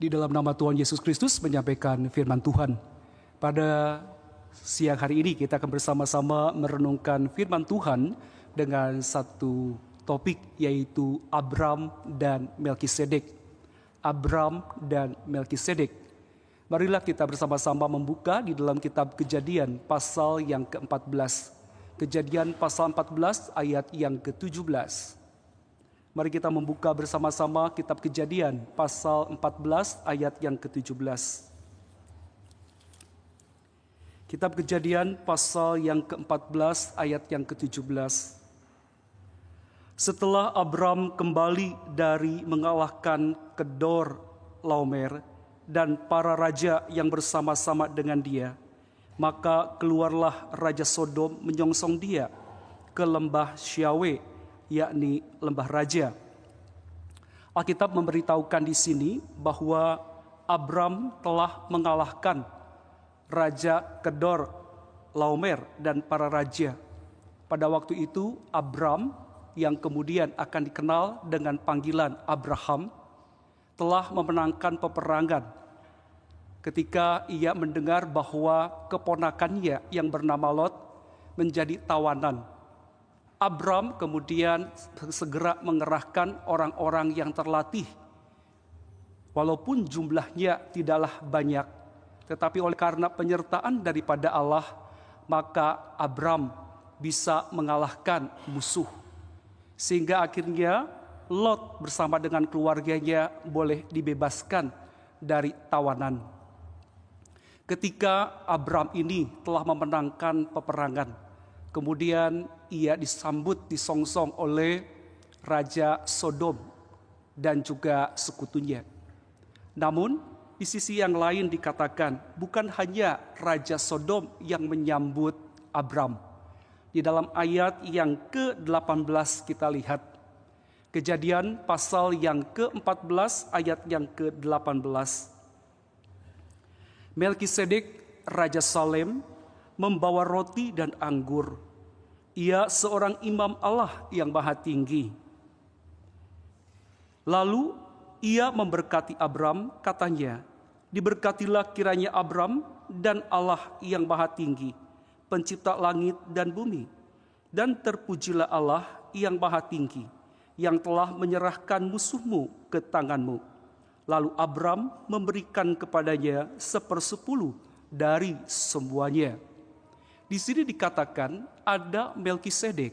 Di dalam nama Tuhan Yesus Kristus menyampaikan firman Tuhan. Pada siang hari ini kita akan bersama-sama merenungkan firman Tuhan dengan satu topik, yaitu Abram dan Melkisedek. Abram dan Melkisedek. Marilah kita bersama-sama membuka di dalam kitab Kejadian pasal yang ke-14. Kejadian pasal 14 ayat yang ke-17. Mari kita membuka bersama-sama kitab Kejadian pasal 14 ayat yang ke-17. Kitab Kejadian pasal yang ke-14 ayat yang ke-17. Setelah Abram kembali dari mengalahkan Kedor Laomer dan para raja yang bersama-sama dengan dia, maka keluarlah Raja Sodom menyongsong dia ke lembah Syawe, yakni lembah raja. Alkitab memberitahukan di sini bahwa Abram telah mengalahkan Raja Kedor Laomer dan para raja. Pada waktu itu Abram, yang kemudian akan dikenal dengan panggilan Abraham, telah memenangkan peperangan ketika ia mendengar bahwa keponakannya yang bernama Lot menjadi tawanan. Abram kemudian segera mengerahkan orang-orang yang terlatih. Walaupun jumlahnya tidaklah banyak, tetapi oleh karena penyertaan daripada Allah, maka Abram bisa mengalahkan musuh. Sehingga akhirnya Lot bersama dengan keluarganya boleh dibebaskan dari tawanan. Ketika Abram ini telah memenangkan peperangan, kemudian ia disongsong oleh Raja Sodom dan juga sekutunya. Namun di sisi yang lain dikatakan bukan hanya Raja Sodom yang menyambut Abram. Di dalam ayat yang ke-18 kita lihat Kejadian pasal yang ke-14 ayat yang ke-18. Melkisedek Raja Salem membawa roti dan anggur. Ia seorang imam Allah yang maha tinggi. Lalu ia memberkati Abram, katanya, diberkatilah kiranya Abram dan Allah yang maha tinggi, pencipta langit dan bumi, dan terpujilah Allah yang maha tinggi, yang telah menyerahkan musuhmu ke tanganmu. Lalu Abram memberikan kepadanya 1/10 dari semuanya. Di sini dikatakan ada Melkisedek.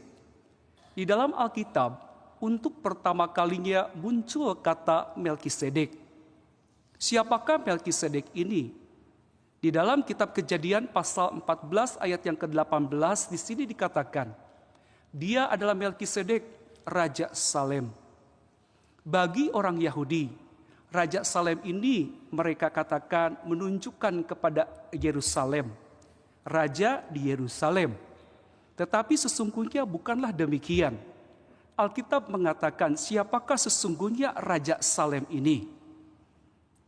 Di dalam Alkitab, untuk pertama kalinya muncul kata Melkisedek. Siapakah Melkisedek ini? Di dalam kitab Kejadian pasal 14 ayat yang ke-18 di sini dikatakan, dia adalah Melkisedek, Raja Salem. Bagi orang Yahudi, Raja Salem ini mereka katakan menunjukkan kepada Yerusalem. Raja di Yerusalem. Tetapi sesungguhnya bukanlah demikian. Alkitab mengatakan siapakah sesungguhnya Raja Salem ini.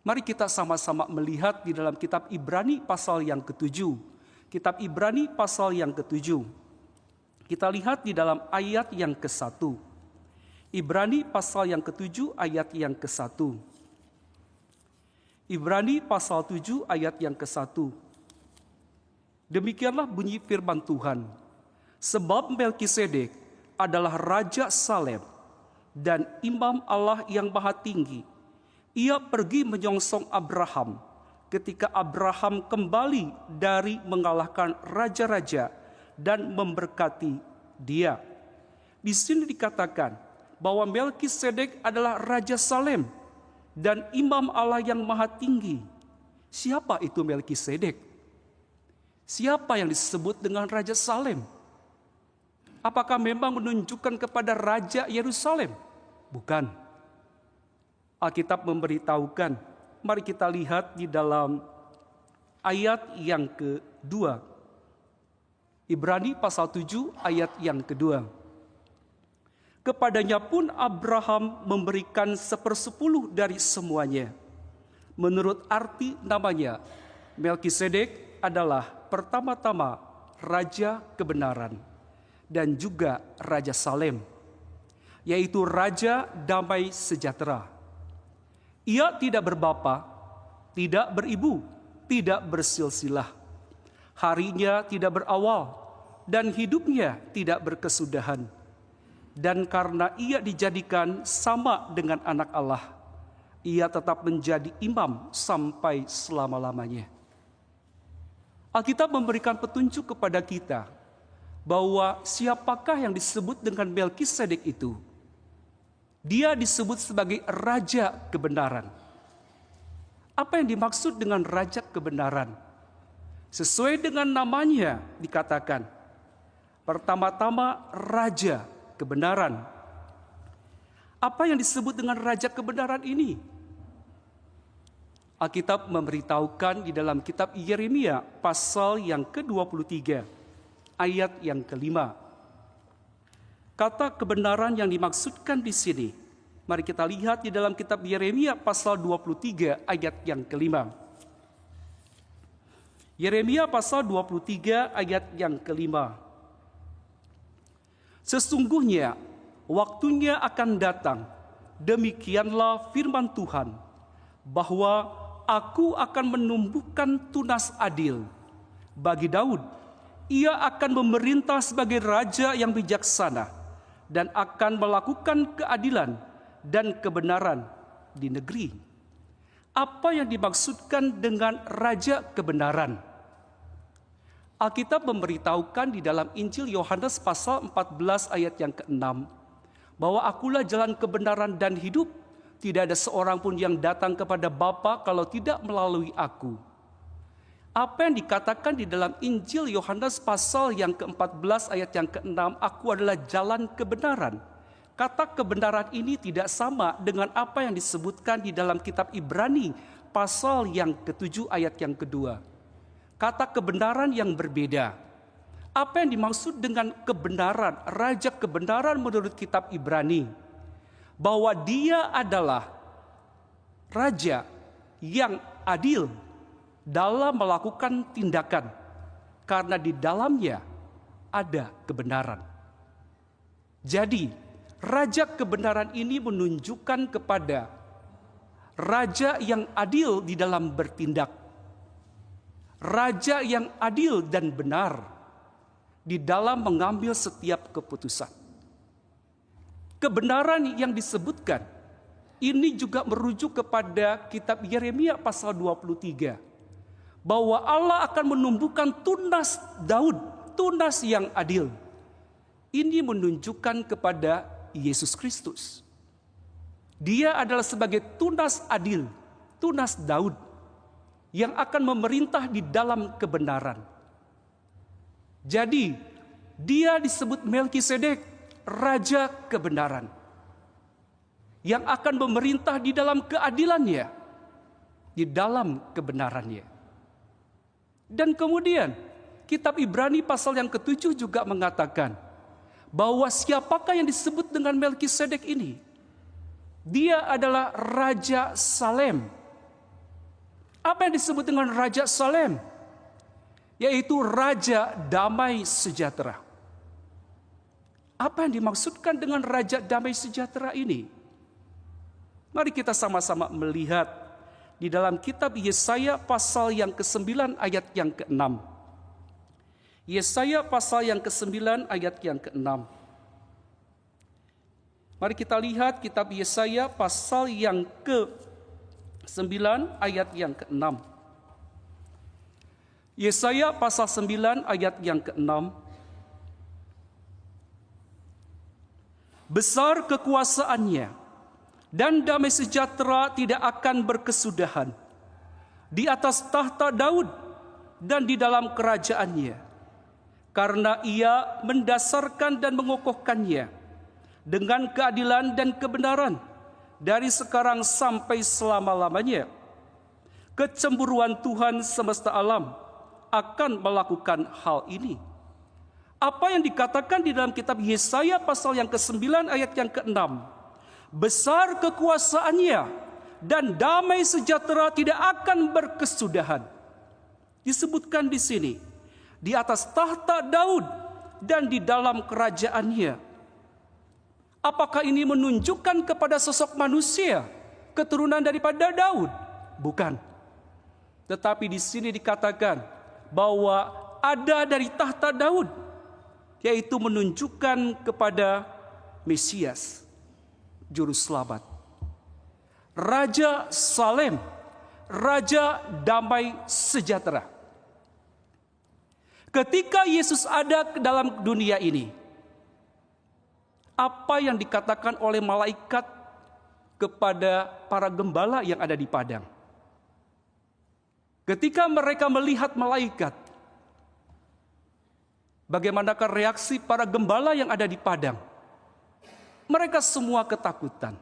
Mari kita sama-sama melihat di dalam kitab Ibrani pasal yang ke-7. Kitab Ibrani pasal yang ke-7. Kita lihat di dalam ayat yang ke-1. Ibrani pasal yang ke-7 ayat yang ke-1. Ibrani pasal 7 ayat yang ke-1. Demikianlah bunyi firman Tuhan. Sebab Melkisedek adalah Raja Salem dan imam Allah yang maha tinggi. Ia pergi menyongsong Abraham ketika Abraham kembali dari mengalahkan raja-raja dan memberkati dia. Di sini dikatakan bahwa Melkisedek adalah Raja Salem dan imam Allah yang maha tinggi. Siapa itu Melkisedek? Siapa yang disebut dengan Raja Salem? Apakah memang menunjukkan kepada Raja Yerusalem? Bukan. Alkitab memberitahukan, mari kita lihat di dalam ayat yang kedua. Ibrani pasal 7 ayat yang kedua. Kepadanya pun Abraham memberikan 1/10 dari semuanya. Menurut arti namanya, Melkisedek adalah pertama-tama Raja Kebenaran dan juga Raja Salem, yaitu Raja Damai Sejahtera. Ia tidak berbapa tidak beribu, tidak bersilsilah. Harinya tidak berawal, dan hidupnya tidak berkesudahan. Dan karena ia dijadikan sama dengan anak Allah, ia tetap menjadi imam sampai selama-lamanya. Alkitab memberikan petunjuk kepada kita bahwa siapakah yang disebut dengan Melkisedek itu. Dia disebut sebagai raja kebenaran. Apa yang dimaksud dengan raja kebenaran? Sesuai dengan namanya dikatakan, pertama-tama raja kebenaran. Apa yang disebut dengan raja kebenaran ini? Alkitab memberitahukan di dalam kitab Yeremia pasal yang ke-23 ayat yang ke-5. Kata kebenaran yang dimaksudkan di sini, mari kita lihat di dalam kitab Yeremia pasal 23 ayat yang ke-5. Yeremia pasal 23 ayat yang ke-5. Sesungguhnya waktunya akan datang, demikianlah firman Tuhan, bahwa aku akan menumbuhkan tunas adil bagi Daud. Ia akan memerintah sebagai raja yang bijaksana dan akan melakukan keadilan dan kebenaran di negeri. Apa yang dimaksudkan dengan raja kebenaran? Alkitab memberitahukan di dalam Injil Yohanes pasal 14 ayat yang ke-6 bahwa akulah jalan kebenaran dan hidup. Tidak ada seorang pun yang datang kepada Bapa kalau tidak melalui aku. Apa yang dikatakan di dalam Injil Yohanes pasal yang ke-14 ayat yang ke-6, aku adalah jalan kebenaran. Kata kebenaran ini tidak sama dengan apa yang disebutkan di dalam kitab Ibrani pasal yang ke-7 ayat yang kedua. Kata kebenaran yang berbeda. Apa yang dimaksud dengan kebenaran, raja kebenaran menurut kitab Ibrani? Bahwa dia adalah raja yang adil dalam melakukan tindakan, karena di dalamnya ada kebenaran. Jadi, raja kebenaran ini menunjukkan kepada raja yang adil di dalam bertindak, raja yang adil dan benar di dalam mengambil setiap keputusan. Kebenaran yang disebutkan ini juga merujuk kepada kitab Yeremia pasal 23. Bahwa Allah akan menumbuhkan tunas Daud, tunas yang adil. Ini menunjukkan kepada Yesus Kristus. Dia adalah sebagai tunas adil, tunas Daud, yang akan memerintah di dalam kebenaran. Jadi, dia disebut Melkisedek, raja kebenaran, yang akan memerintah di dalam keadilannya, di dalam kebenarannya. Dan kemudian kitab Ibrani pasal yang ke-7 juga mengatakan bahwa siapakah yang disebut dengan Melkisedek ini? Dia adalah Raja Salem. Apa yang disebut dengan Raja Salem? Yaitu Raja Damai Sejahtera. Apa yang dimaksudkan dengan Raja Damai Sejahtera ini? Mari kita sama-sama melihat di dalam kitab Yesaya pasal yang ke-9 ayat yang ke-6. Yesaya pasal yang ke-9 ayat yang ke-6. Mari kita lihat kitab Yesaya pasal yang ke-9 ayat yang ke-6. Yesaya pasal 9 ayat yang ke-6. Besar kekuasaannya dan damai sejahtera tidak akan berkesudahan di atas tahta Daud dan di dalam kerajaannya, karena ia mendasarkan dan mengokohkannya dengan keadilan dan kebenaran dari sekarang sampai selama-lamanya. Kecemburuan Tuhan semesta alam akan melakukan hal ini. Apa yang dikatakan di dalam kitab Yesaya pasal yang ke-9 ayat yang ke-6? Besar kekuasaannya dan damai sejahtera tidak akan berkesudahan. Disebutkan di sini, di atas tahta Daud dan di dalam kerajaannya. Apakah ini menunjukkan kepada sosok manusia, keturunan daripada Daud? Bukan. Tetapi di sini dikatakan bahwa ada dari tahta Daud, yaitu menunjukkan kepada Mesias, Juru Selamat. Raja Salem, Raja Damai Sejahtera. Ketika Yesus ada ke dalam dunia ini, apa yang dikatakan oleh malaikat kepada para gembala yang ada di padang? Ketika mereka melihat malaikat, bagaimanakah reaksi para gembala yang ada di padang? Mereka semua ketakutan.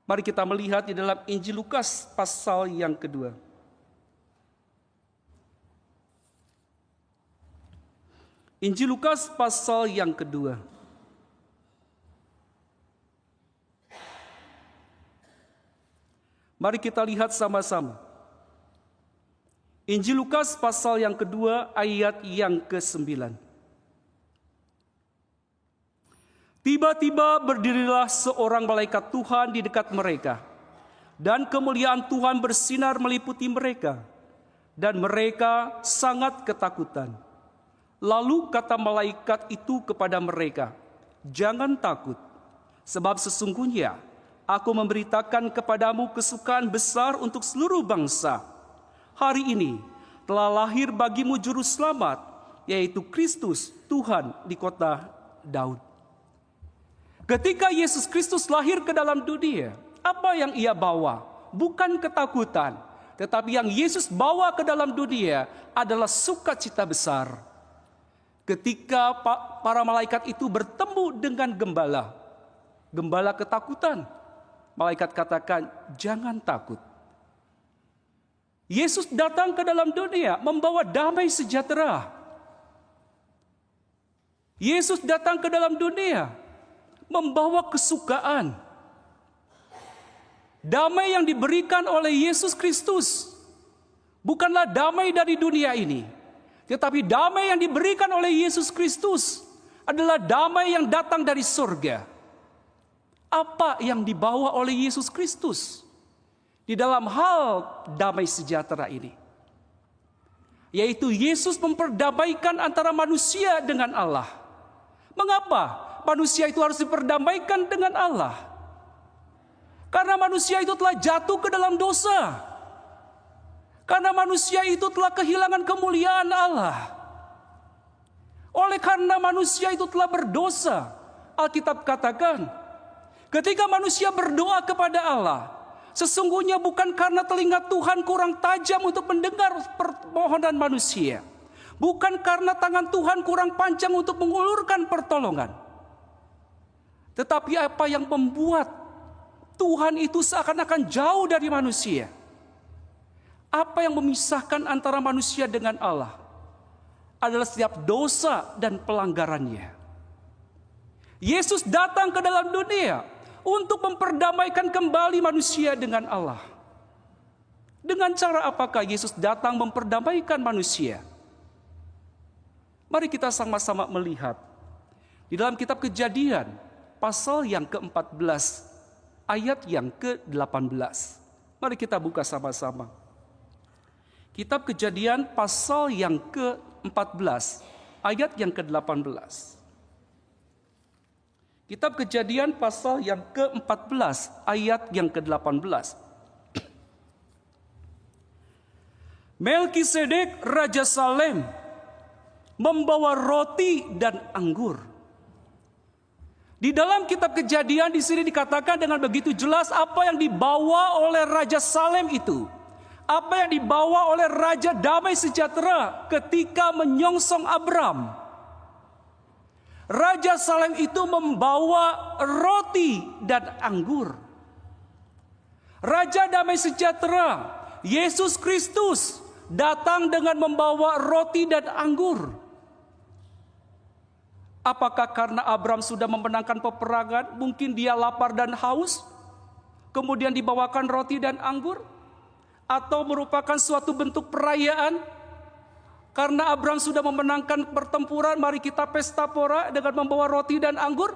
Mari kita melihat di dalam Injil Lukas pasal yang kedua. Injil Lukas pasal yang kedua. Mari kita lihat sama-sama. Injil Lukas pasal yang kedua ayat yang ke-9. Tiba-tiba berdirilah seorang malaikat Tuhan di dekat mereka, dan kemuliaan Tuhan bersinar meliputi mereka, dan mereka sangat ketakutan. Lalu kata malaikat itu kepada mereka, "Jangan takut, sebab sesungguhnya aku memberitakan kepadamu kesukaan besar untuk seluruh bangsa. Hari ini telah lahir bagimu Juru Selamat, yaitu Kristus Tuhan di kota Daud." Ketika Yesus Kristus lahir ke dalam dunia, apa yang ia bawa? Bukan ketakutan, tetapi yang Yesus bawa ke dalam dunia adalah sukacita besar. Ketika para malaikat itu bertemu dengan gembala ketakutan, malaikat katakan, "Jangan takut." Yesus datang ke dalam dunia membawa damai sejahtera. Yesus datang ke dalam dunia membawa kesukaan. Damai yang diberikan oleh Yesus Kristus bukanlah damai dari dunia ini, tetapi damai yang diberikan oleh Yesus Kristus adalah damai yang datang dari surga. Apa yang dibawa oleh Yesus Kristus di dalam hal damai sejahtera ini? Yaitu Yesus memperdamaikan antara manusia dengan Allah. Mengapa manusia itu harus diperdamaikan dengan Allah? Karena manusia itu telah jatuh ke dalam dosa. Karena manusia itu telah kehilangan kemuliaan Allah. Oleh karena manusia itu telah berdosa, Alkitab katakan, ketika manusia berdoa kepada Allah, sesungguhnya bukan karena telinga Tuhan kurang tajam untuk mendengar permohonan manusia. Bukan karena tangan Tuhan kurang panjang untuk mengulurkan pertolongan. Tetapi apa yang membuat Tuhan itu seakan-akan jauh dari manusia? Apa yang memisahkan antara manusia dengan Allah? Adalah setiap dosa dan pelanggarannya. Yesus datang ke dalam dunia untuk memperdamaikan kembali manusia dengan Allah. Dengan cara apakah Yesus datang memperdamaikan manusia? Mari kita sama-sama melihat di dalam kitab Kejadian pasal yang ke-14 ayat yang ke-18. Mari kita buka sama-sama. Kitab Kejadian pasal yang ke-14 ayat yang ke-18. Kitab Kejadian pasal yang ke-14 ayat yang ke-18. Melkisedek Raja Salem membawa roti dan anggur. Di dalam kitab Kejadian di sini dikatakan dengan begitu jelas apa yang dibawa oleh Raja Salem itu. Apa yang dibawa oleh Raja Damai Sejahtera ketika menyongsong Abram. Raja Salem itu membawa roti dan anggur. Raja Damai Sejahtera, Yesus Kristus, datang dengan membawa roti dan anggur. Apakah karena Abram sudah memenangkan peperangan, mungkin dia lapar dan haus, kemudian dibawakan roti dan anggur? Atau merupakan suatu bentuk perayaan? Karena Abram sudah memenangkan pertempuran, mari kita pesta pora dengan membawa roti dan anggur?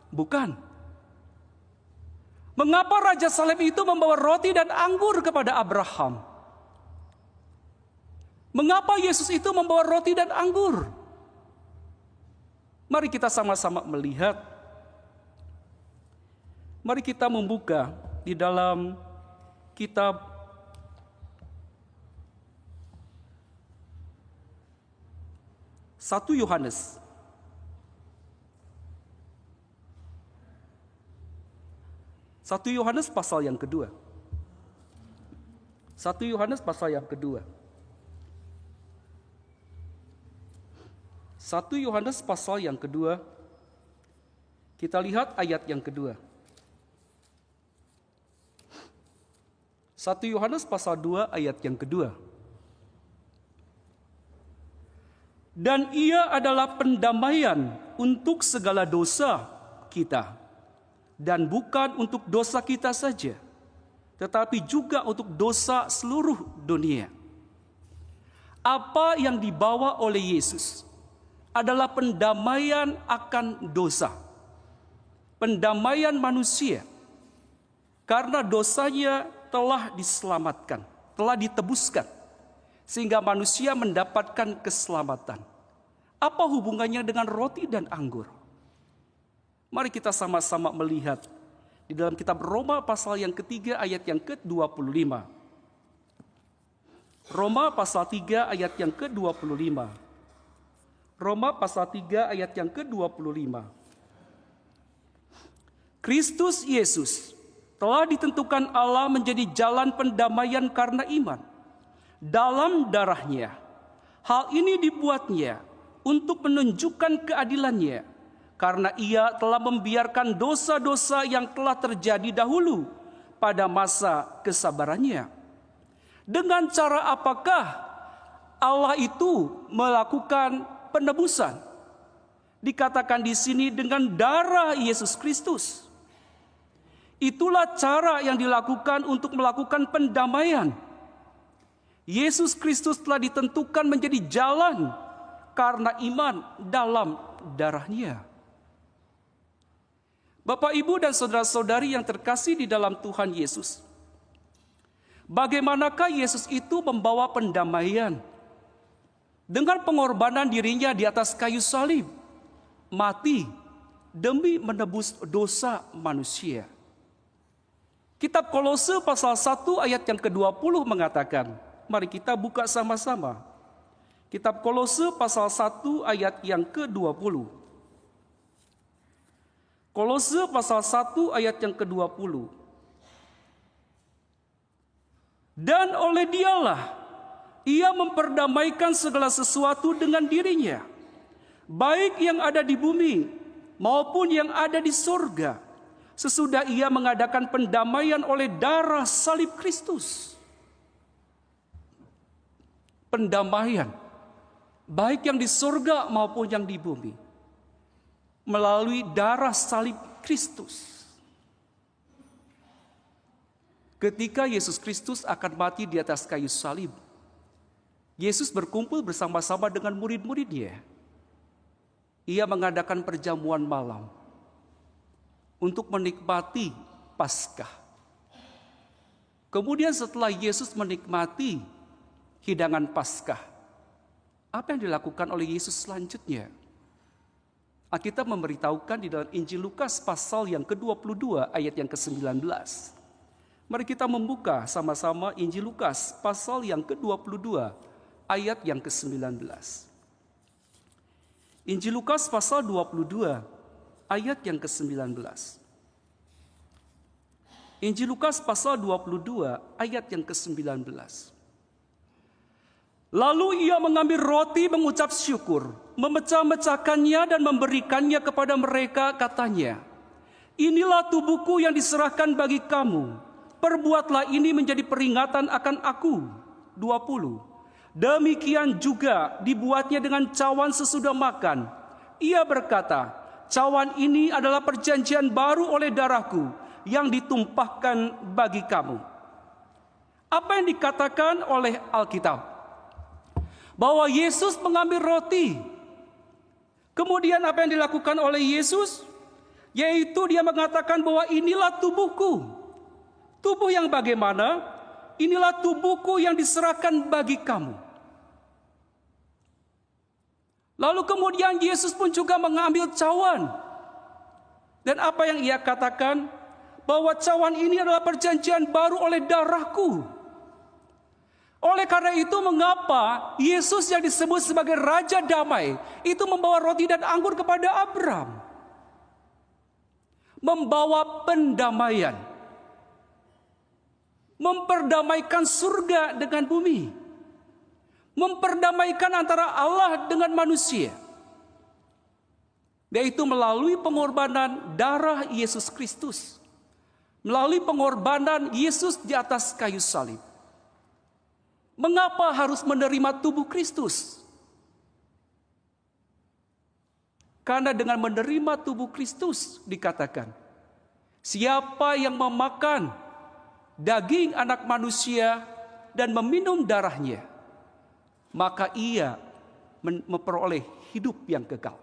Bukan. Mengapa Raja Salem itu membawa roti dan anggur kepada Abraham? Mengapa Yesus itu membawa roti dan anggur? Mari kita sama-sama melihat. Mari kita membuka di dalam kitab Satu Yohanes. 1 Yohanes pasal yang kedua. 1 Yohanes pasal yang kedua. 1 Yohanes pasal yang kedua, kita lihat ayat yang kedua. 1 Yohanes pasal 2 ayat yang kedua. Dan ia adalah pendamaian untuk segala dosa kita. Dan bukan untuk dosa kita saja, tetapi juga untuk dosa seluruh dunia. Apa yang dibawa oleh Yesus adalah pendamaian akan dosa. Pendamaian manusia. Karena dosanya telah diselamatkan, telah ditebuskan. Sehingga manusia mendapatkan keselamatan. Apa hubungannya dengan roti dan anggur? Mari kita sama-sama melihat di dalam kitab Roma pasal yang ketiga ayat yang ke-25. Roma pasal 3 ayat yang ke-25. Roma pasal 3 ayat yang ke-25. Kristus Yesus telah ditentukan Allah menjadi jalan pendamaian karena iman. Dalam darahnya, hal ini dibuatnya untuk menunjukkan keadilannya, karena ia telah membiarkan dosa-dosa yang telah terjadi dahulu pada masa kesabarannya. Dengan cara apakah Allah itu melakukan penebusan? Dikatakan di sini dengan darah Yesus Kristus. Itulah cara yang dilakukan untuk melakukan pendamaian. Yesus Kristus telah ditentukan menjadi jalan karena iman dalam darahnya. Bapak, Ibu, dan saudara-saudari yang terkasih di dalam Tuhan Yesus, bagaimanakah Yesus itu membawa pendamaian? Dengan pengorbanan dirinya di atas kayu salib, mati demi menebus dosa manusia. Kitab Kolose pasal 1 ayat yang ke-20 mengatakan, mari kita buka sama-sama. Kitab Kolose pasal 1 ayat yang ke-20. Kolose pasal 1 ayat yang ke-20. Dan oleh Dialah ia memperdamaikan segala sesuatu dengan dirinya, baik yang ada di bumi maupun yang ada di surga, sesudah ia mengadakan pendamaian oleh darah salib Kristus. Pendamaian, baik yang di surga maupun yang di bumi, melalui darah salib Kristus. Ketika Yesus Kristus akan mati di atas kayu salib, Yesus berkumpul bersama-sama dengan murid-muridnya. Ia mengadakan perjamuan malam untuk menikmati Paskah. Kemudian setelah Yesus menikmati hidangan Paskah, apa yang dilakukan oleh Yesus selanjutnya? Alkitab memberitahukan di dalam Injil Lukas pasal yang ke-22 ayat yang ke-19. Mari kita membuka sama-sama Injil Lukas pasal yang ke-22 ayat yang ke-19. Injil Lukas pasal 22 ayat yang ke-19. Injil Lukas pasal 22 ayat yang ke-19. Lalu ia mengambil roti, mengucap syukur, memecah-mecahkannya dan memberikannya kepada mereka, katanya, inilah tubuhku yang diserahkan bagi kamu. Perbuatlah ini menjadi peringatan akan aku. 20. Demikian juga dibuatnya dengan cawan sesudah makan. Ia berkata, cawan ini adalah perjanjian baru oleh darahku yang ditumpahkan bagi kamu. Apa yang dikatakan oleh Alkitab? Bahwa Yesus mengambil roti. Kemudian apa yang dilakukan oleh Yesus? Yaitu dia mengatakan bahwa inilah tubuhku. Tubuh yang bagaimana? Inilah tubuhku yang diserahkan bagi kamu. Lalu kemudian Yesus pun juga mengambil cawan. Dan apa yang ia katakan? Bahwa cawan ini adalah perjanjian baru oleh darahku. Oleh karena itu mengapa Yesus yang disebut sebagai Raja Damai itu membawa roti dan anggur kepada Abram? Membawa pendamaian. Memperdamaikan surga dengan bumi. Memperdamaikan antara Allah dengan manusia. Yaitu melalui pengorbanan darah Yesus Kristus. Melalui pengorbanan Yesus di atas kayu salib. Mengapa harus menerima tubuh Kristus? Karena dengan menerima tubuh Kristus dikatakan, siapa yang memakan daging anak manusia dan meminum darahnya, maka ia memperoleh hidup yang kekal.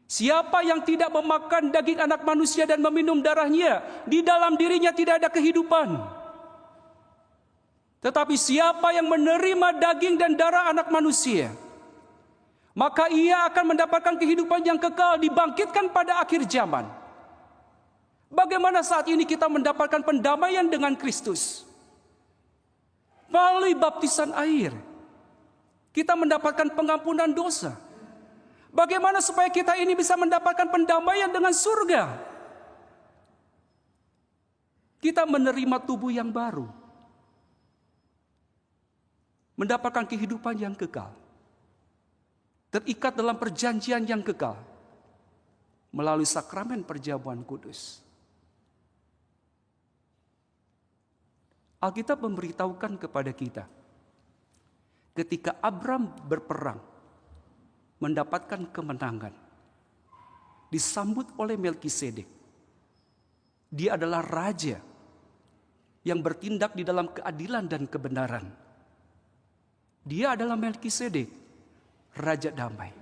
Siapa yang tidak memakan daging anak manusia dan meminum darahnya, di dalam dirinya tidak ada kehidupan. Tetapi siapa yang menerima daging dan darah anak manusia, maka ia akan mendapatkan kehidupan yang kekal, dibangkitkan pada akhir zaman. Bagaimana saat ini kita mendapatkan pendamaian dengan Kristus? Melalui baptisan air, kita mendapatkan pengampunan dosa. Bagaimana supaya kita ini bisa mendapatkan pendamaian dengan surga? Kita menerima tubuh yang baru, mendapatkan kehidupan yang kekal, terikat dalam perjanjian yang kekal, melalui sakramen perjamuan kudus. Alkitab memberitahukan kepada kita, ketika Abram berperang, mendapatkan kemenangan, disambut oleh Melkisedek. Dia adalah raja yang bertindak di dalam keadilan dan kebenaran. Dia adalah Melkisedek, Raja Damai.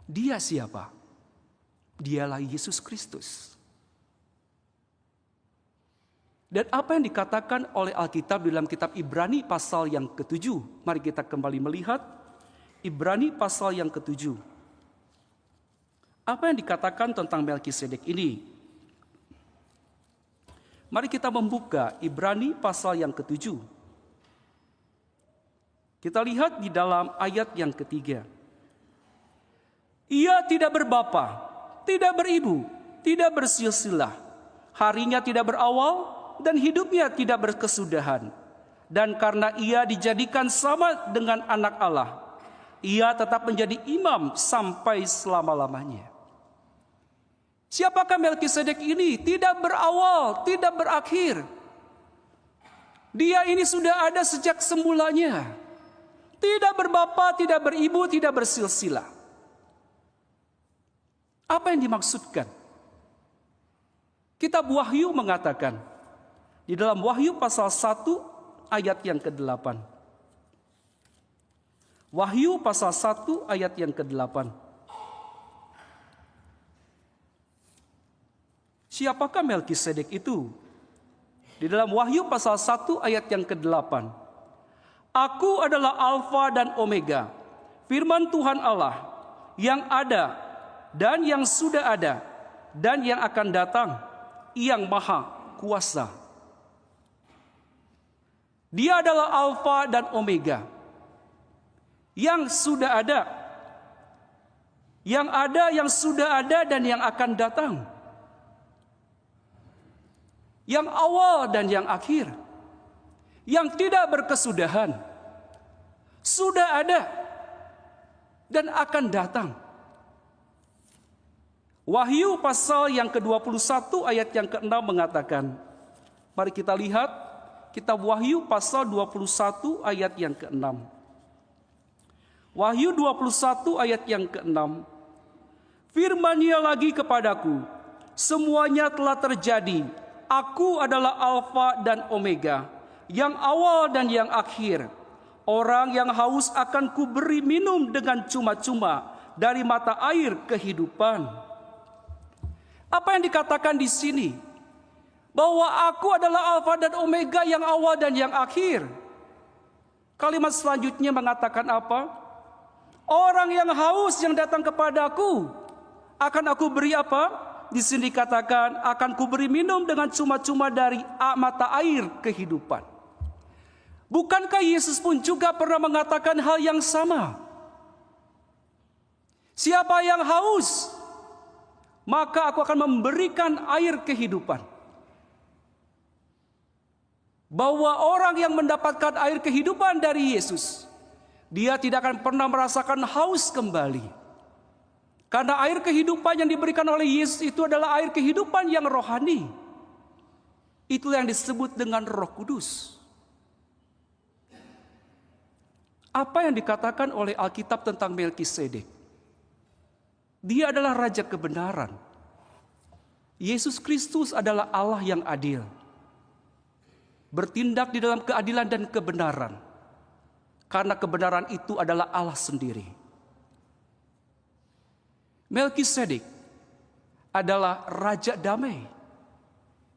Dia siapa? Dialah Yesus Kristus. Dan apa yang dikatakan oleh Alkitab di dalam kitab Ibrani pasal yang ke-7. Mari kita kembali melihat Ibrani pasal yang ke-7. Apa yang dikatakan tentang Melkisedek ini? Mari kita membuka Ibrani pasal yang ke-7. Kita lihat di dalam ayat yang ketiga. Ia tidak berbapa, tidak beribu, tidak bersilsilah. Harinya tidak berawal dan hidupnya tidak berkesudahan. Dan karena ia dijadikan sama dengan anak Allah, ia tetap menjadi imam sampai selama-lamanya. Siapakah Melkisedek ini? Tidak berawal, tidak berakhir. Dia ini sudah ada sejak semulanya. Tidak berbapa, tidak beribu, tidak bersilsilah. Apa yang dimaksudkan? Kitab Wahyu mengatakan, di dalam Wahyu pasal 1 ayat yang ke-8. Wahyu pasal 1 ayat yang ke-8. Siapakah Melkisedek itu? Di dalam Wahyu pasal 1 ayat yang ke-8. Aku adalah Alfa dan Omega, firman Tuhan Allah, yang ada dan yang sudah ada dan yang akan datang, yang maha kuasa. Dia adalah Alfa dan Omega, yang sudah ada, yang sudah ada dan yang akan datang, yang awal dan yang akhir, yang tidak berkesudahan, sudah ada dan akan datang. Wahyu pasal yang ke-21 ayat yang ke-6 mengatakan, mari kita lihat kitab Wahyu pasal 21 ayat yang ke-6. Wahyu 21 ayat yang ke-6. Firman-Nya lagi kepadaku, semuanya telah terjadi. Aku adalah Alfa dan Omega, yang awal dan yang akhir. Orang yang haus akan kuberi minum dengan cuma-cuma dari mata air kehidupan. Apa yang dikatakan di sini? Bahwa aku adalah Alfa dan Omega, yang awal dan yang akhir. Kalimat selanjutnya mengatakan apa? Orang yang haus yang datang kepadaku, akan aku beri apa? Di sini dikatakan, akan kuberi minum dengan cuma-cuma dari mata air kehidupan. Bukankah Yesus pun juga pernah mengatakan hal yang sama? Siapa yang haus, maka aku akan memberikan air kehidupan. Bahwa orang yang mendapatkan air kehidupan dari Yesus, dia tidak akan pernah merasakan haus kembali. Karena air kehidupan yang diberikan oleh Yesus itu adalah air kehidupan yang rohani. Itulah yang disebut dengan Roh Kudus. Apa yang dikatakan oleh Alkitab tentang Melkisedek? Dia adalah raja kebenaran. Yesus Kristus adalah Allah yang adil, bertindak di dalam keadilan dan kebenaran. Karena kebenaran itu adalah Allah sendiri. Melkisedek adalah raja damai.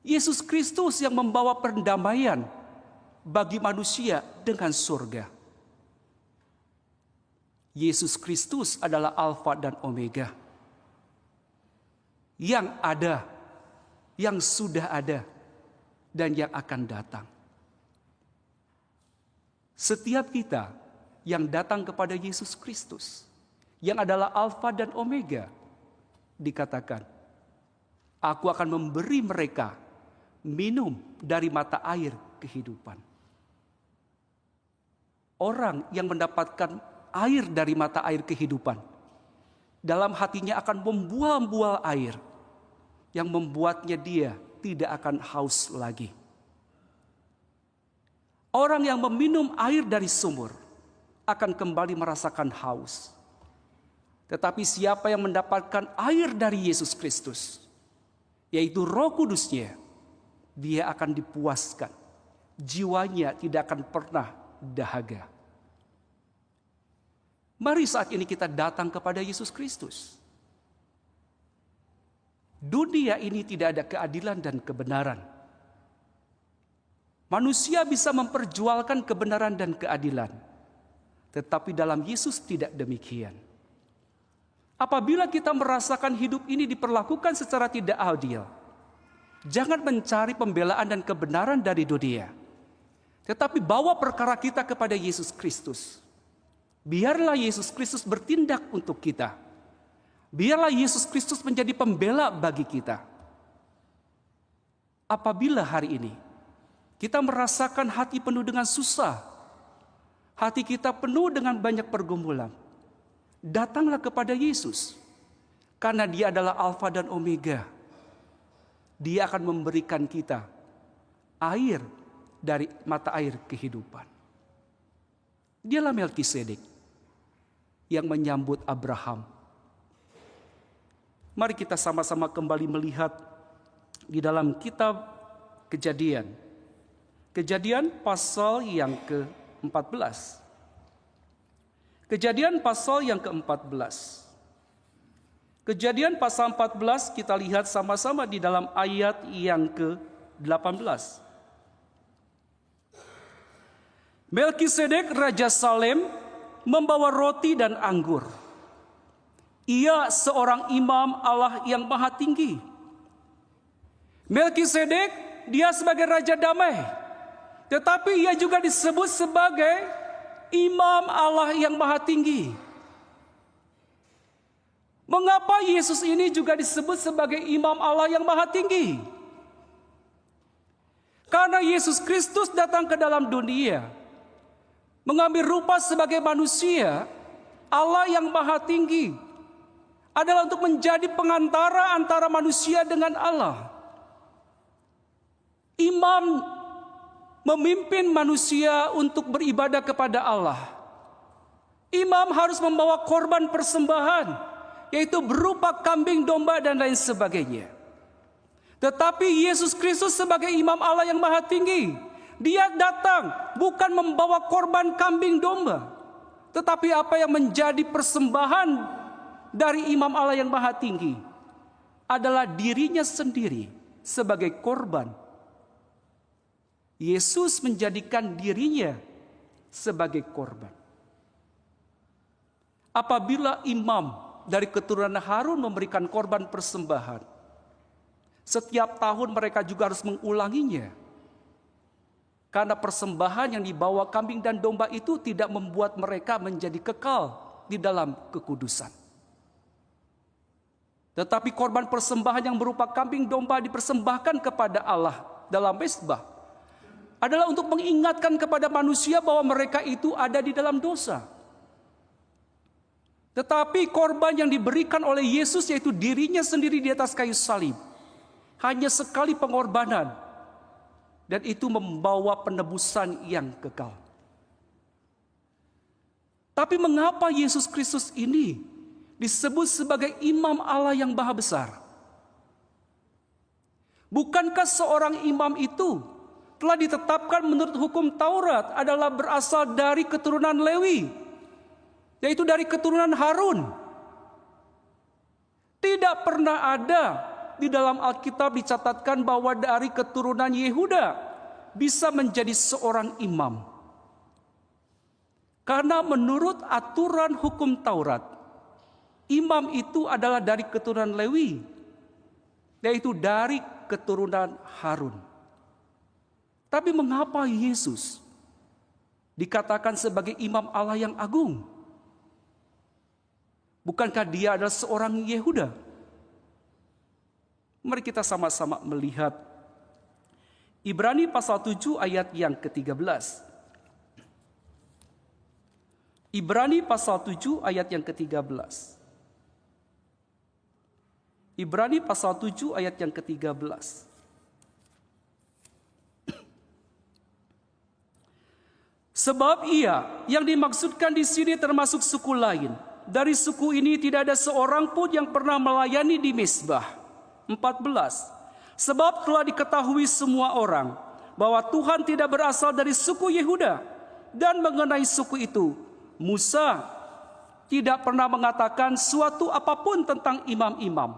Yesus Kristus yang membawa perdamaian bagi manusia dengan surga. Yesus Kristus adalah Alfa dan Omega. Yang ada, yang sudah ada, dan yang akan datang. Setiap kita yang datang kepada Yesus Kristus, yang adalah Alfa dan Omega, dikatakan, aku akan memberi mereka minum dari mata air kehidupan. Orang yang mendapatkan air dari mata air kehidupan, dalam hatinya akan membual-bual air, yang membuatnya dia tidak akan haus lagi. Orang yang meminum air dari sumur akan kembali merasakan haus. Tetapi siapa yang mendapatkan air dari Yesus Kristus, yaitu Roh Kudusnya, dia akan dipuaskan. Jiwanya tidak akan pernah dahaga. Mari saat ini kita datang kepada Yesus Kristus. Dunia ini tidak ada keadilan dan kebenaran. Manusia bisa memperjualkan kebenaran dan keadilan, tetapi dalam Yesus tidak demikian. Apabila kita merasakan hidup ini diperlakukan secara tidak adil, jangan mencari pembelaan dan kebenaran dari dunia, tetapi bawa perkara kita kepada Yesus Kristus. Biarlah Yesus Kristus bertindak untuk kita. Biarlah Yesus Kristus menjadi pembela bagi kita. Apabila hari ini kita merasakan hati penuh dengan susah, hati kita penuh dengan banyak pergumulan, datanglah kepada Yesus. Karena Dia adalah Alfa dan Omega. Dia akan memberikan kita air dari mata air kehidupan. Dialah Melkisedek yang menyambut Abraham. Mari kita sama-sama kembali melihat di dalam kitab Kejadian. Kejadian pasal yang ke-14. Kejadian pasal yang ke-14. Kejadian pasal 14 kita lihat sama-sama di dalam ayat yang ke-18. Melkisedek Raja Salem membawa roti dan anggur. Ia seorang imam Allah yang maha tinggi. Melkisedek, dia sebagai Raja Damai. Tetapi ia juga disebut sebagai imam Allah yang maha tinggi. Mengapa Yesus ini juga disebut sebagai imam Allah yang maha tinggi? Karena Yesus Kristus datang ke dalam dunia, mengambil rupa sebagai manusia. Allah yang maha tinggi adalah untuk menjadi pengantara antara manusia dengan Allah. Imam memimpin manusia untuk beribadah kepada Allah. Imam harus membawa korban persembahan, yaitu berupa kambing domba dan lain sebagainya. Tetapi Yesus Kristus sebagai imam Allah yang maha tinggi, Dia datang bukan membawa korban kambing domba, tetapi apa yang menjadi persembahan dari imam Allah yang maha tinggi adalah dirinya sendiri sebagai korban. Yesus menjadikan dirinya sebagai korban. Apabila imam dari keturunan Harun memberikan korban persembahan, setiap tahun mereka juga harus mengulanginya. Karena persembahan yang dibawa kambing dan domba itu tidak membuat mereka menjadi kekal di dalam kekudusan. Tetapi korban persembahan yang berupa kambing domba dipersembahkan kepada Allah dalam mezbah adalah untuk mengingatkan kepada manusia bahwa mereka itu ada di dalam dosa. Tetapi korban yang diberikan oleh Yesus, yaitu dirinya sendiri di atas kayu salib, hanya sekali pengorbanan, dan itu membawa penebusan yang kekal. Tapi mengapa Yesus Kristus ini disebut sebagai imam Allah yang maha besar? Bukankah seorang imam itu telah ditetapkan menurut hukum Taurat adalah berasal dari keturunan Lewi, yaitu dari keturunan Harun? Tidak pernah ada di dalam Alkitab dicatatkan bahwa dari keturunan Yehuda bisa menjadi seorang imam. Karena menurut aturan hukum Taurat, imam itu adalah dari keturunan Lewi, yaitu dari keturunan Harun. Tapi mengapa Yesus dikatakan sebagai imam Allah yang agung? Bukankah dia adalah seorang Yehuda? Mari kita sama-sama melihat Ibrani pasal 7 ayat yang ke-13. Ibrani pasal 7 ayat yang ke-13. Ibrani pasal 7 ayat yang ke-13. Sebab ia yang dimaksudkan di sini termasuk suku lain. Dari suku ini tidak ada seorang pun yang pernah melayani di mezbah. 14. Sebab telah diketahui semua orang bahwa Tuhan tidak berasal dari suku Yehuda, dan mengenai suku itu Musa tidak pernah mengatakan suatu apapun tentang imam-imam.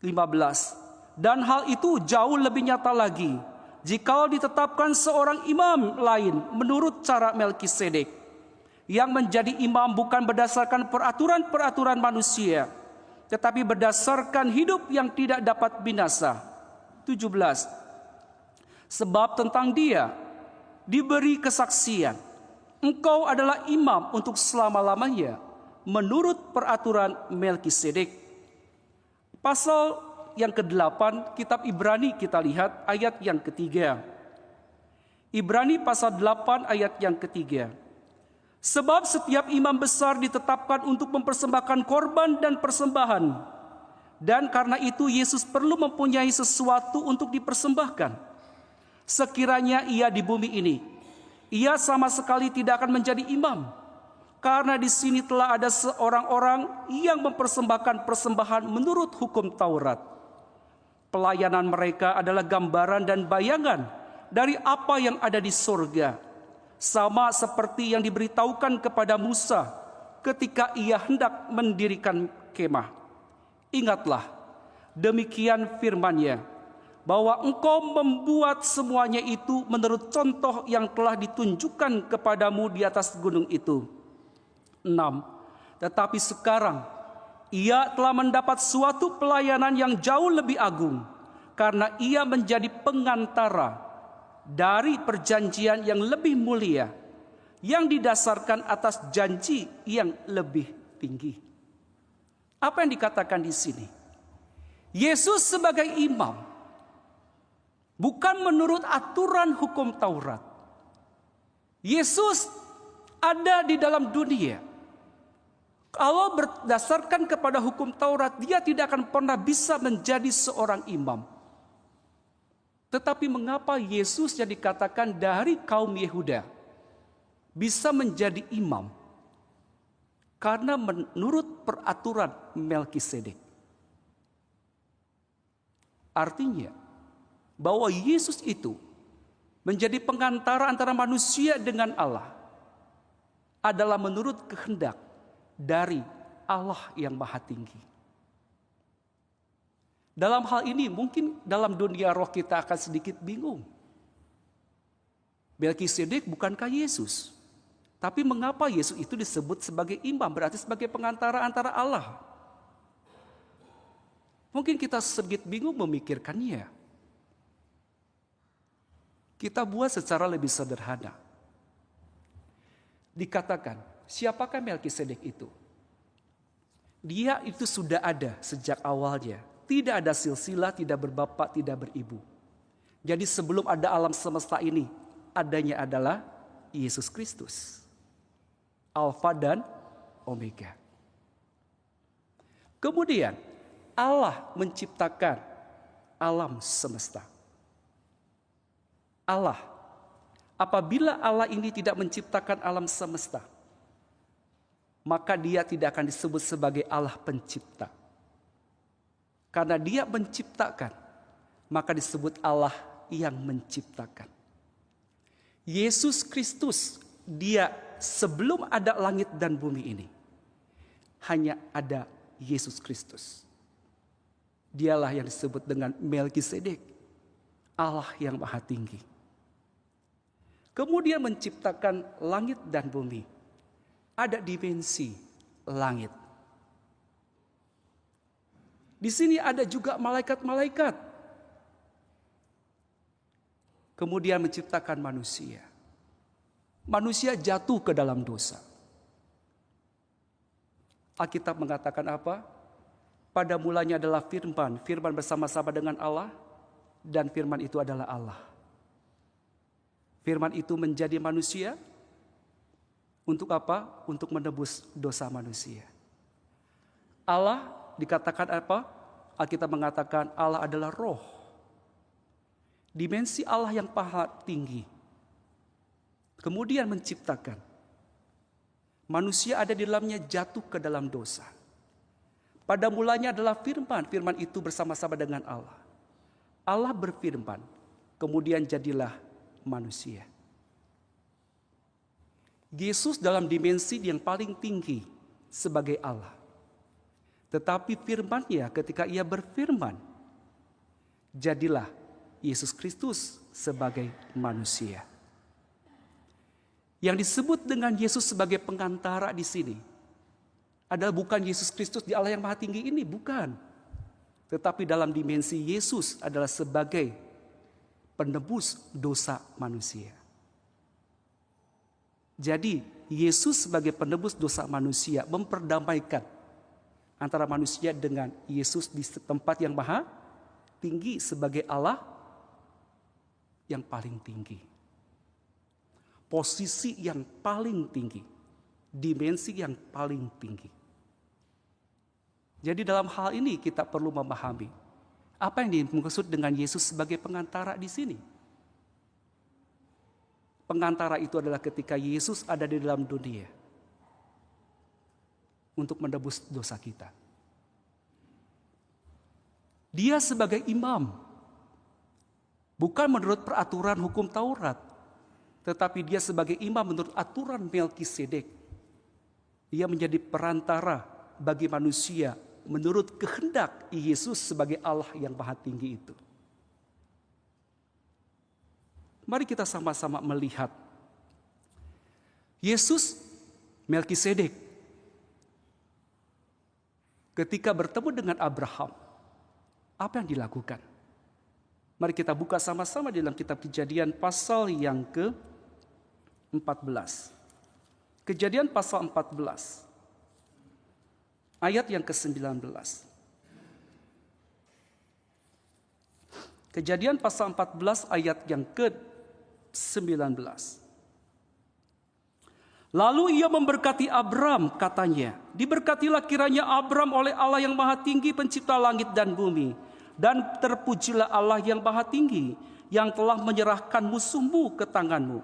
15. Dan hal itu jauh lebih nyata lagi jikalau ditetapkan seorang imam lain menurut cara Melkisedek, yang menjadi imam bukan berdasarkan peraturan-peraturan manusia, tetapi berdasarkan hidup yang tidak dapat binasa. 17. Sebab tentang dia diberi kesaksian, engkau adalah imam untuk selama-lamanya menurut peraturan Melkisedek. Pasal yang ke-8 kitab Ibrani kita lihat ayat yang ketiga. Ibrani pasal 8 ayat yang ketiga. Sebab setiap imam besar ditetapkan untuk mempersembahkan korban dan persembahan. Dan karena itu Yesus perlu mempunyai sesuatu untuk dipersembahkan. Sekiranya ia di bumi ini, ia sama sekali tidak akan menjadi imam. Karena di sini telah ada seorang-orang yang mempersembahkan persembahan menurut hukum Taurat. Pelayanan mereka adalah gambaran dan bayangan dari apa yang ada di surga. Sama seperti yang diberitahukan kepada Musa ketika ia hendak mendirikan kemah. Ingatlah, demikian firman-Nya, bahwa engkau membuat semuanya itu menurut contoh yang telah ditunjukkan kepadamu di atas gunung itu. 6. Tetapi sekarang ia telah mendapat suatu pelayanan yang jauh lebih agung, karena ia menjadi pengantara dari perjanjian yang lebih mulia, yang didasarkan atas janji yang lebih tinggi. Apa yang dikatakan di sini? Yesus sebagai imam bukan menurut aturan hukum Taurat. Yesus ada di dalam dunia. Kalau berdasarkan kepada hukum Taurat, dia tidak akan pernah bisa menjadi seorang imam. Tetapi mengapa Yesus yang dikatakan dari kaum Yehuda bisa menjadi imam? Karena menurut peraturan Melkisedek. Artinya bahwa Yesus itu menjadi pengantara antara manusia dengan Allah adalah menurut kehendak dari Allah yang Maha Tinggi. Dalam hal ini mungkin dalam dunia roh kita akan sedikit bingung. Melkisedek bukankah Yesus? Tapi mengapa Yesus itu disebut sebagai imam, berarti sebagai pengantara antara Allah? Mungkin kita sedikit bingung memikirkannya. Kita buat secara lebih sederhana. Dikatakan, siapakah Melkisedek itu? Dia itu sudah ada sejak awalnya. Tidak ada silsilah, tidak berbapak, tidak beribu. Jadi sebelum ada alam semesta ini, adanya adalah Yesus Kristus. Alfa dan Omega. Kemudian Allah menciptakan alam semesta. Allah. Apabila Allah ini tidak menciptakan alam semesta, maka dia tidak akan disebut sebagai Allah pencipta. Karena dia menciptakan, maka disebut Allah yang menciptakan. Yesus Kristus, dia sebelum ada langit dan bumi ini, hanya ada Yesus Kristus. Dialah yang disebut dengan Melkisedek, Allah yang maha tinggi. Kemudian menciptakan langit dan bumi. Ada dimensi langit. Di sini ada juga malaikat-malaikat. Kemudian menciptakan manusia. Manusia jatuh ke dalam dosa. Alkitab mengatakan apa? Pada mulanya adalah firman. Firman bersama-sama dengan Allah. Dan firman itu adalah Allah. Firman itu menjadi manusia. Untuk apa? Untuk menebus dosa manusia. Allah dikatakan apa? Alkitab mengatakan Allah adalah roh. Dimensi Allah yang paha tinggi. Kemudian menciptakan. Manusia ada di dalamnya jatuh ke dalam dosa. Pada mulanya adalah firman. Firman itu bersama-sama dengan Allah. Allah berfirman. Kemudian jadilah manusia. Yesus dalam dimensi yang paling tinggi sebagai Allah. Tetapi firman-Nya ketika ia berfirman, jadilah Yesus Kristus sebagai manusia. Yang disebut dengan Yesus sebagai pengantara di sini adalah bukan Yesus Kristus di Allah yang maha tinggi ini, bukan. Tetapi dalam dimensi Yesus adalah sebagai penebus dosa manusia. Jadi Yesus sebagai penebus dosa manusia memperdamaikan antara manusia dengan Yesus di tempat yang maha tinggi sebagai Allah yang paling tinggi. Posisi yang paling tinggi. Dimensi yang paling tinggi. Jadi dalam hal ini kita perlu memahami apa yang dimaksud dengan Yesus sebagai pengantara di sini. Pengantara itu adalah ketika Yesus ada di dalam dunia untuk menebus dosa kita. Dia sebagai imam, bukan menurut peraturan hukum Taurat, tetapi dia sebagai imam menurut aturan Melkisedek. Dia menjadi perantara bagi manusia menurut kehendak Yesus sebagai Allah yang maha tinggi itu. Mari kita sama-sama melihat Yesus Melkisedek ketika bertemu dengan Abraham. Apa yang dilakukan? Mari kita buka sama-sama di dalam kitab Kejadian pasal yang ke-14. Kejadian pasal 14. Ayat yang ke-19. Kejadian pasal 14 ayat yang ke-19. Lalu ia memberkati Abram, katanya, diberkatilah kiranya Abram oleh Allah yang maha tinggi pencipta langit dan bumi. Dan terpujilah Allah yang maha tinggi yang telah menyerahkan musuhmu ke tanganmu.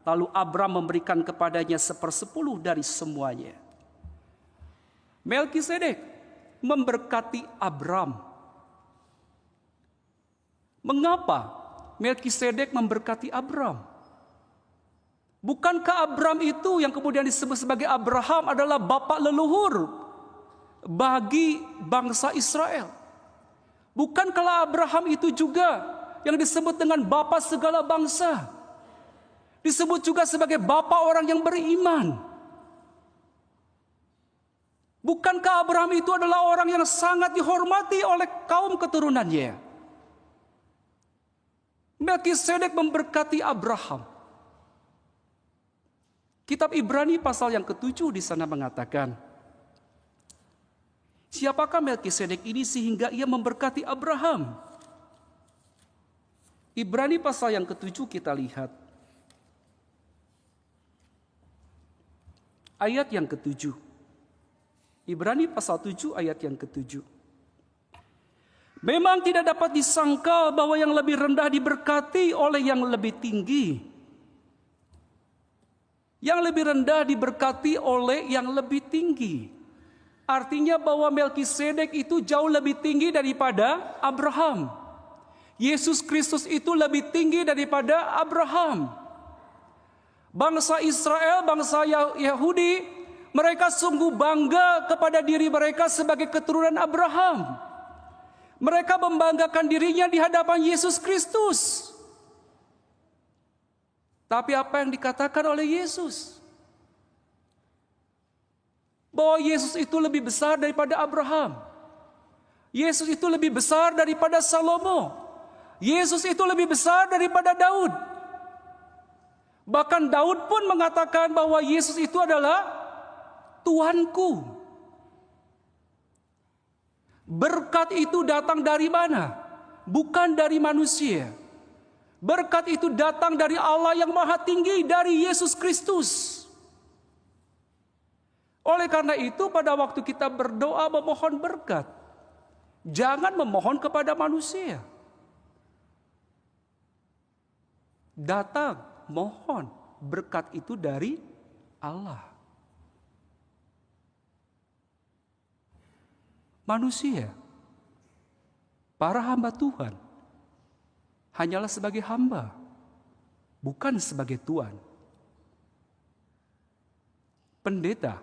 Lalu Abram memberikan kepadanya 1/10 dari semuanya. Melkisedek memberkati Abram. Mengapa Melkisedek memberkati Abram? Bukankah Abram itu yang kemudian disebut sebagai Abraham adalah bapak leluhur bagi bangsa Israel? Bukankah Abraham itu juga yang disebut dengan bapak segala bangsa? Disebut juga sebagai bapa orang yang beriman. Bukankah Abraham itu adalah orang yang sangat dihormati oleh kaum keturunannya? Melkisedek memberkati Abraham. Kitab Ibrani pasal yang ke-7 di sana mengatakan, siapakah Melkisedek ini sehingga ia memberkati Abraham? Ibrani pasal yang ke-7 kita lihat. Ayat yang ke-7. Ibrani pasal 7 ayat yang ke-7. Memang tidak dapat disangkal bahwa yang lebih rendah diberkati oleh yang lebih tinggi. Yang lebih rendah diberkati oleh yang lebih tinggi. Artinya bahwa Melkisedek itu jauh lebih tinggi daripada Abraham. Yesus Kristus itu lebih tinggi daripada Abraham. Bangsa Israel, bangsa Yahudi, mereka sungguh bangga kepada diri mereka sebagai keturunan Abraham. Mereka membanggakan dirinya di hadapan Yesus Kristus. Tapi apa yang dikatakan oleh Yesus? Bahwa Yesus itu lebih besar daripada Abraham. Yesus itu lebih besar daripada Salomo. Yesus itu lebih besar daripada Daud. Bahkan Daud pun mengatakan bahwa Yesus itu adalah Tuanku. Berkat itu datang dari mana? Bukan dari manusia. Berkat itu datang dari Allah yang Maha Tinggi, dari Yesus Kristus. Oleh karena itu pada waktu kita berdoa memohon berkat, jangan memohon kepada manusia. Datang, mohon berkat itu dari Allah. Manusia, para hamba Tuhan, hanyalah sebagai hamba, bukan sebagai Tuhan. Pendeta,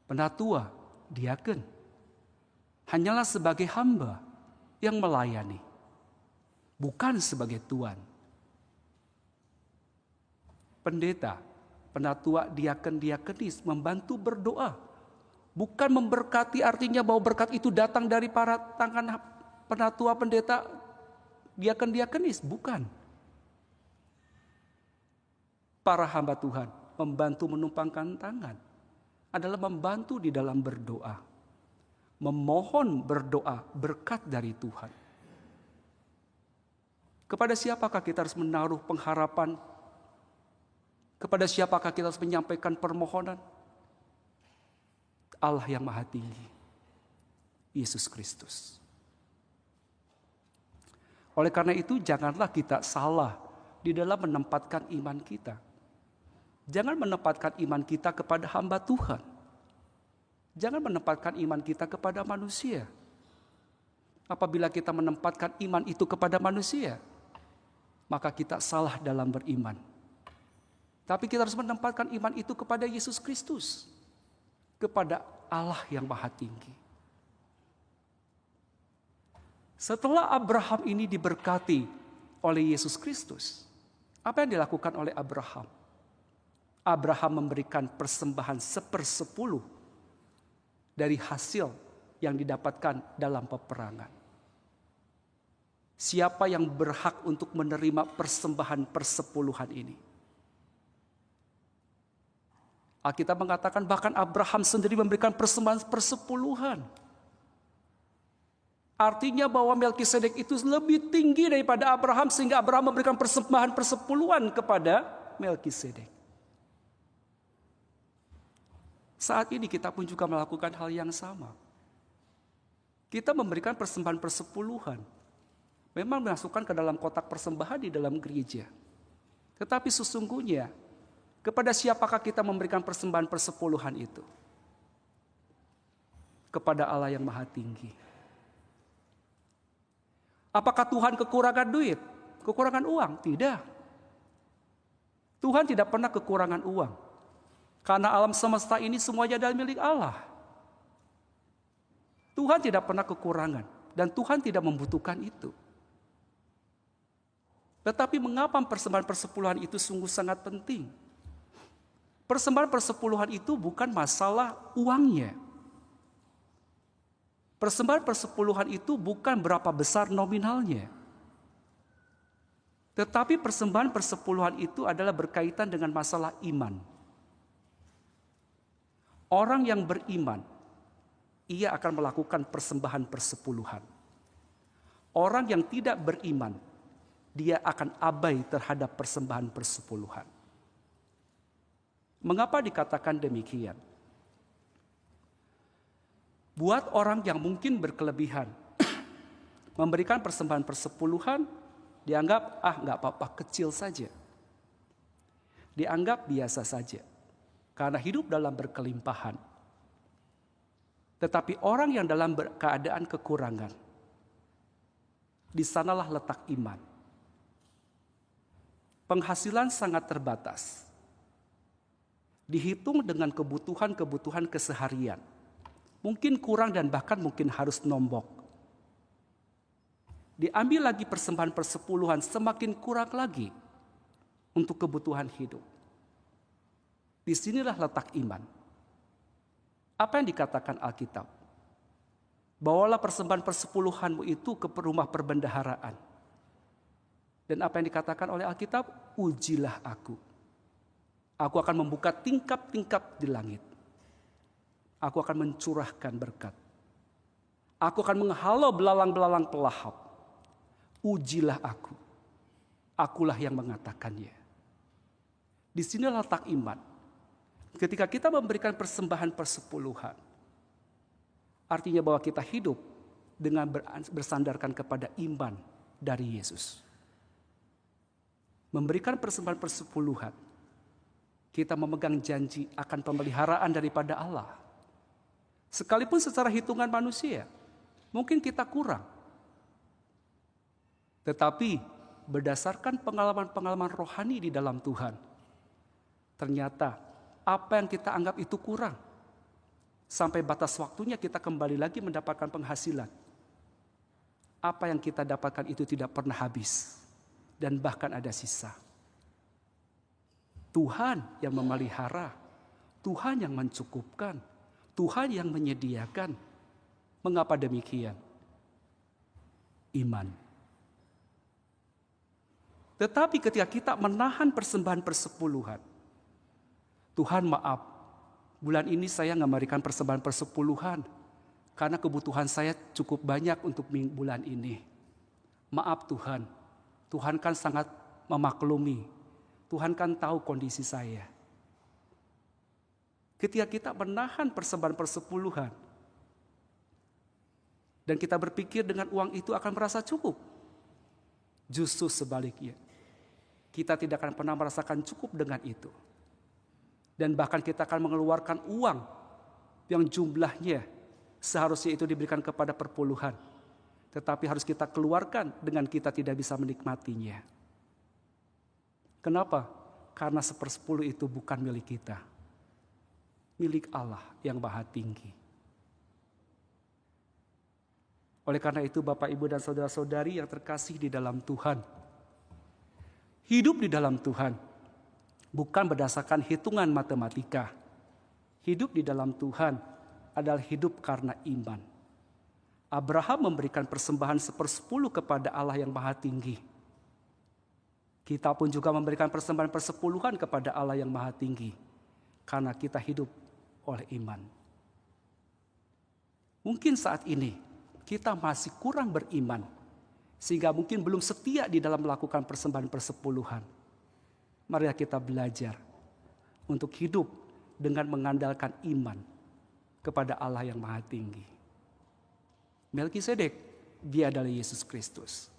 penatua, diaken, hanyalah sebagai hamba yang melayani, bukan sebagai Tuhan. Pendeta, penatua, diaken, diakenis membantu berdoa, bukan memberkati, artinya bahwa berkat itu datang dari para tangan penatua, pendeta, diaken, diakenis, bukan. Para hamba Tuhan membantu menumpangkan tangan adalah membantu di dalam berdoa, memohon berdoa berkat dari Tuhan. Kepada siapakah kita harus menaruh pengharapan? Kepada siapakah kita harus menyampaikan permohonan? Allah yang Maha Tinggi, Yesus Kristus. Oleh karena itu janganlah kita salah di dalam menempatkan iman kita. Jangan menempatkan iman kita kepada hamba Tuhan. Jangan menempatkan iman kita kepada manusia. Apabila kita menempatkan iman itu kepada manusia, maka kita salah dalam beriman. Tapi kita harus menempatkan iman itu kepada Yesus Kristus, kepada Allah yang Maha Tinggi. Setelah Abraham ini diberkati oleh Yesus Kristus, apa yang dilakukan oleh Abraham? Abraham memberikan persembahan 1/10 dari hasil yang didapatkan dalam peperangan. Siapa yang berhak untuk menerima persembahan persepuluhan ini? Alkitab mengatakan bahkan Abraham sendiri memberikan persembahan persepuluhan. Artinya bahwa Melkisedek itu lebih tinggi daripada Abraham, sehingga Abraham memberikan persembahan persepuluhan kepada Melkisedek. Saat ini kita pun juga melakukan hal yang sama. Kita memberikan persembahan persepuluhan. Memang dimasukkan ke dalam kotak persembahan di dalam gereja. Tetapi sesungguhnya, kepada siapakah kita memberikan persembahan persepuluhan itu? Kepada Allah yang Maha Tinggi. Apakah Tuhan kekurangan duit? Kekurangan uang? Tidak. Tuhan tidak pernah kekurangan uang. Karena alam semesta ini semuanya adalah milik Allah. Tuhan tidak pernah kekurangan. Dan Tuhan tidak membutuhkan itu. Tetapi mengapa persembahan persepuluhan itu sungguh sangat penting? Persembahan persepuluhan itu bukan masalah uangnya. Persembahan persepuluhan itu bukan berapa besar nominalnya. Tetapi persembahan persepuluhan itu adalah berkaitan dengan masalah iman. Orang yang beriman, ia akan melakukan persembahan persepuluhan. Orang yang tidak beriman, dia akan abai terhadap persembahan persepuluhan. Mengapa dikatakan demikian? Buat orang yang mungkin berkelebihan, memberikan persembahan persepuluhan, dianggap nggak apa-apa, kecil saja. Dianggap biasa saja, karena hidup dalam berkelimpahan. Tetapi orang yang dalam keadaan kekurangan, di sanalah letak iman. Penghasilan sangat terbatas. Dihitung dengan kebutuhan-kebutuhan keseharian. Mungkin kurang dan bahkan mungkin harus nombok. Diambil lagi persembahan persepuluhan, semakin kurang lagi untuk kebutuhan hidup. Disinilah letak iman. Apa yang dikatakan Alkitab? Bawalah persembahan persepuluhanmu itu ke rumah perbendaharaan. Dan apa yang dikatakan oleh Alkitab? Ujilah aku. Aku akan membuka tingkap-tingkap di langit. Aku akan mencurahkan berkat. Aku akan menghalau belalang-belalang pelahap. Ujilah aku. Akulah yang mengatakannya. Di sini letak iman. Ketika kita memberikan persembahan persepuluhan, artinya bahwa kita hidup dengan bersandarkan kepada iman dari Yesus. Memberikan persembahan persepuluhan, kita memegang janji akan pemeliharaan daripada Allah. Sekalipun secara hitungan manusia, mungkin kita kurang. Tetapi berdasarkan pengalaman-pengalaman rohani di dalam Tuhan, ternyata apa yang kita anggap itu kurang, sampai batas waktunya kita kembali lagi mendapatkan penghasilan. Apa yang kita dapatkan itu tidak pernah habis, dan bahkan ada sisa. Tuhan yang memelihara, Tuhan yang mencukupkan, Tuhan yang menyediakan. Mengapa demikian? Iman. Tetapi ketika kita menahan persembahan persepuluhan, Tuhan maaf, bulan ini saya nggak memberikan persembahan persepuluhan karena kebutuhan saya cukup banyak untuk bulan ini. Maaf Tuhan, Tuhan kan sangat memaklumi, Tuhan kan tahu kondisi saya. Ketika kita menahan persembahan persepuluhan dan kita berpikir dengan uang itu akan merasa cukup, justru sebaliknya, kita tidak akan pernah merasakan cukup dengan itu. Dan bahkan kita akan mengeluarkan uang yang jumlahnya seharusnya itu diberikan kepada perpuluhan, tetapi harus kita keluarkan dengan kita tidak bisa menikmatinya. Kenapa? Karena 1/10 itu bukan milik kita, milik Allah yang Maha Tinggi. Oleh karena itu Bapak, Ibu, dan saudara-saudari yang terkasih di dalam Tuhan, hidup di dalam Tuhan bukan berdasarkan hitungan matematika. Hidup di dalam Tuhan adalah hidup karena iman. Abraham memberikan persembahan 1/10 kepada Allah yang Maha Tinggi. Kita pun juga memberikan persembahan persepuluhan kepada Allah yang Maha Tinggi, karena kita hidup oleh iman. Mungkin saat ini kita masih kurang beriman, sehingga mungkin belum setia di dalam melakukan persembahan persepuluhan. Mari kita belajar untuk hidup dengan mengandalkan iman kepada Allah yang Maha Tinggi. Melkisedek, dia adalah Yesus Kristus.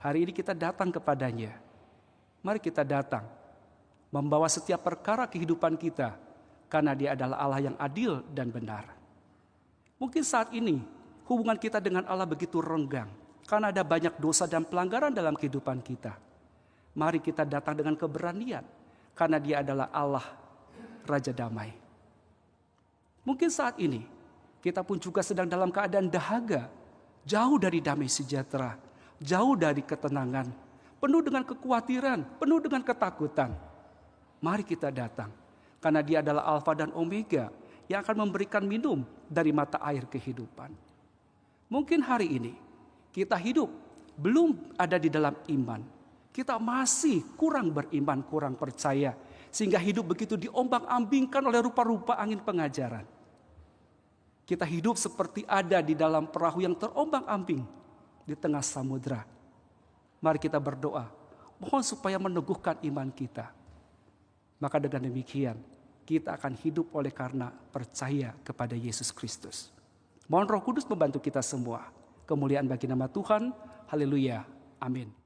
Hari ini kita datang kepadanya. Mari kita datang membawa setiap perkara kehidupan kita, karena dia adalah Allah yang adil dan benar. Mungkin saat ini hubungan kita dengan Allah begitu renggang, karena ada banyak dosa dan pelanggaran dalam kehidupan kita. Mari kita datang dengan keberanian, karena dia adalah Allah, Raja Damai. Mungkin saat ini kita pun juga sedang dalam keadaan dahaga, jauh dari damai sejahtera, jauh dari ketenangan. penuh dengan kekhawatiran, penuh dengan ketakutan. Mari kita datang, karena Dia adalah Alfa dan Omega yang akan memberikan minum dari mata air kehidupan. Mungkin hari ini kita hidup belum ada di dalam iman. Kita masih kurang beriman, kurang percaya, sehingga hidup begitu diombang-ambingkan oleh rupa-rupa angin pengajaran. Kita hidup seperti ada di dalam perahu yang terombang-ambing di tengah samudera. Mari kita berdoa, mohon supaya meneguhkan iman kita. Maka dengan demikian, kita akan hidup oleh karena percaya kepada Yesus Kristus. Mohon Roh Kudus membantu kita semua. Kemuliaan bagi nama Tuhan. Haleluya. Amin.